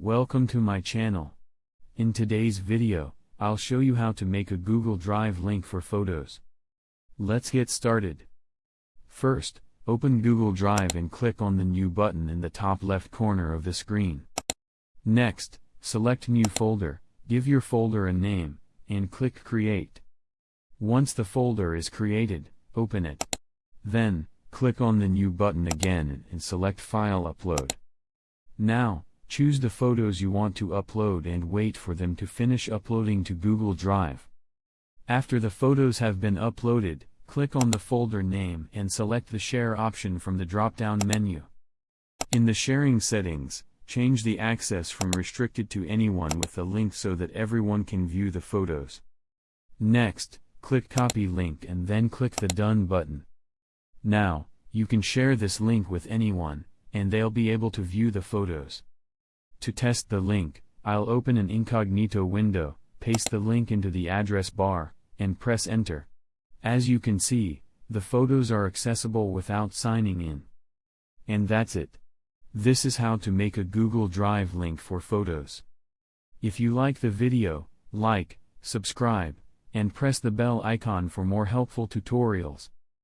Welcome to my channel. In today's video, I'll show you how to make a Google Drive link for photos. Let's get started. First, open Google Drive and click on the New button in the top left corner of the screen. Next, select New Folder, give your folder a name, and click Create. Once the folder is created, open it. Then, click on the New button again and select File Upload. Now, choose the photos you want to upload and wait for them to finish uploading to Google Drive. After the photos have been uploaded, click on the folder name and select the Share option from the drop-down menu. In the sharing settings, change the access from restricted to anyone with the link so that everyone can view the photos. Next, click Copy Link and then click the Done button. Now, you can share this link with anyone, and they'll be able to view the photos. To test the link, I'll open an incognito window, paste the link into the address bar, and press Enter. As you can see, the photos are accessible without signing in. And that's it. This is how to make a Google Drive link for photos. If you like the video, like, subscribe, and press the bell icon for more helpful tutorials.